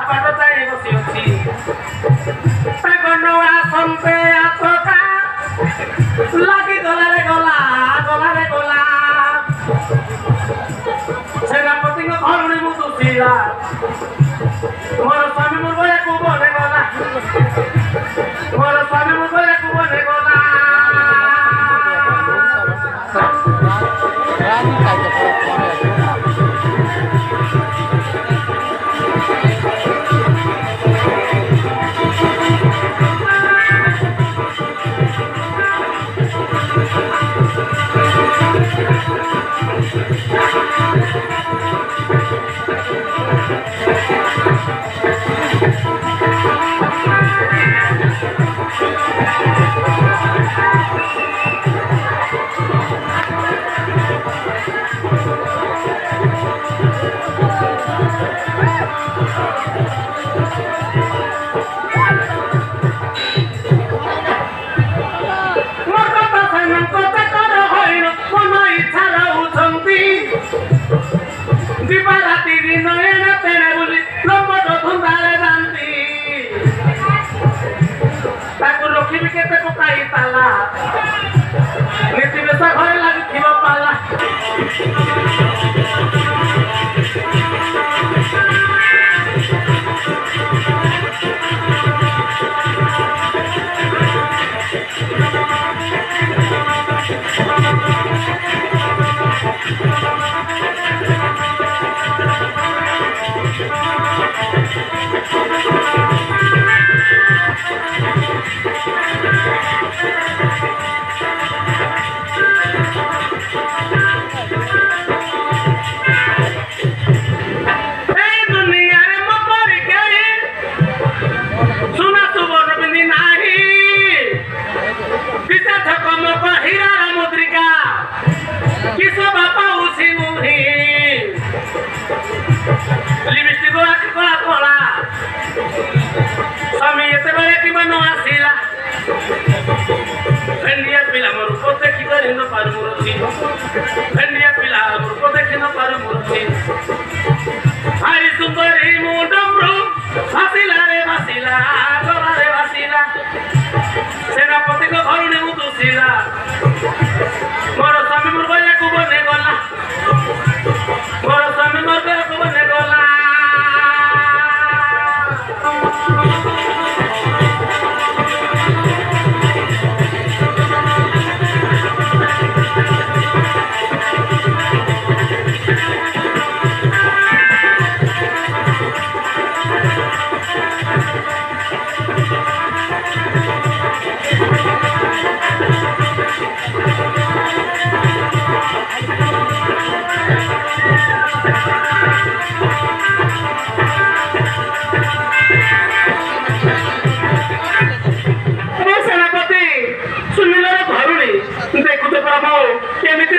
ବାଟ ଚାହିଁ ବସି ଅଛି ତାଙ୍କ ନୂଆ ସନ୍ତେ ଆତକା ଲାଗି ଗଲାରେ ଗଲା ଗଲାରେ ଗଲା ସେନାପତିଙ୍କ ଘରୁଣୀ ମୁଁ ଦୁଷିଲା ମୋର ସ୍ୱାମୀ ମୋ ବୟାକୁ ବନେ ଗଲା ମୋର ସ୍ୱାମୀ ମୋ ବୟାକୁ ବନେ ଗଲା सेनापति घर दुषिला मोर स्वामी मोर बयाकू बने गला मोर स्वामी मोर बयाकू बने गला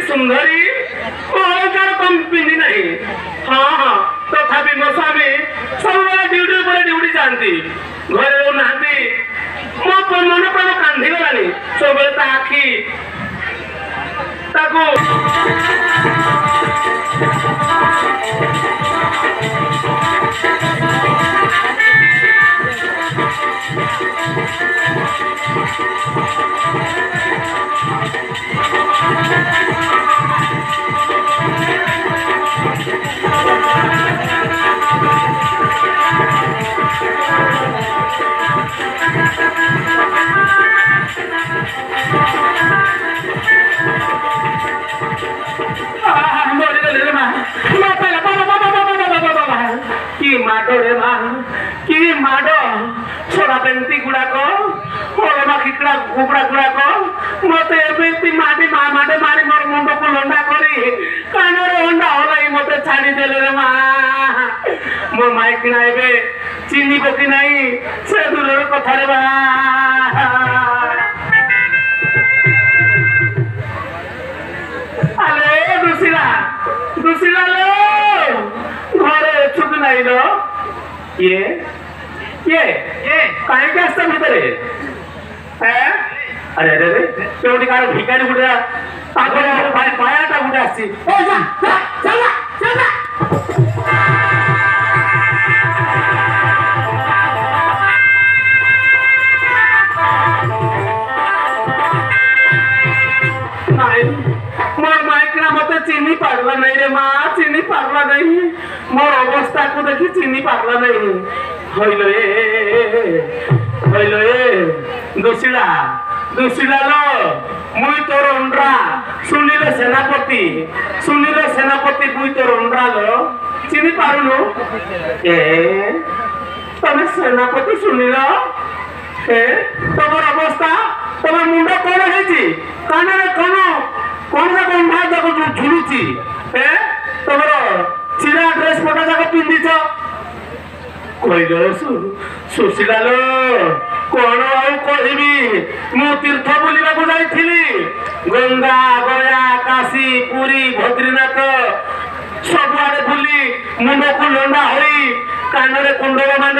सुंदरी अलंकार कम पिंधि नहीं हाँ हाँ तथापि मो स्वामी सब ड्यूटी पर ड्यूटी जाती घरे रोना मो मन प्राण कांदी गलानी सब आखि कि माड छोड़ा बेंती गुड़ाक हलमा खिकड़ा कुकड़ा गुड़ाक मत माटी माडे मारी मोर मुंड को लंडा करी कानर अंडा हलाई मत छाड़ी देले रे माँ मो माइकिना एबे चिन्नी पकी नहीं से दूर कथा रे बा अरे दुसिला दुसिला लो घरे चुप नहीं लो ये कहीं के आस्ते भीतर हैं अरे अरे अरे केवटी कार भिखारी गुड़ा पागल भाई पायाटा गुड़ा आसी ओ जा जा चला चला দেখি চিনি পারলা নাই হইল এ দোষিলা দোষিলা লো মুই তোর অন্ড্রা শুনিলে সেনাপতি মুই তোর অন্ড্রা লো চিনি পারুনু এ তবে সেনাপতি শুনিল তোমার অবস্থা তোমার মুন্ড কোন হয়েছি কানে কোন গন্ধা যাক ঝুলুছি তোমার চিরা ড্রেস পটা যাক পিন্ধিছ কইল সুশীলা লো কোন ଆଉ କହିବି ମୁଁ ତୀର୍ଥ ବୁଲିବାକୁ ଯାଇଥିଲି ଗଙ୍ଗା ଗୟା କାଶୀ ପୁରୀ ବଦ୍ରୀନାଥ ସବୁଆଡେ ବୁଲି ମୁଣ୍ଡକୁ ଲଣ୍ଡା ହୋଇ କାନରେ କୁଣ୍ଡଳ ମାନ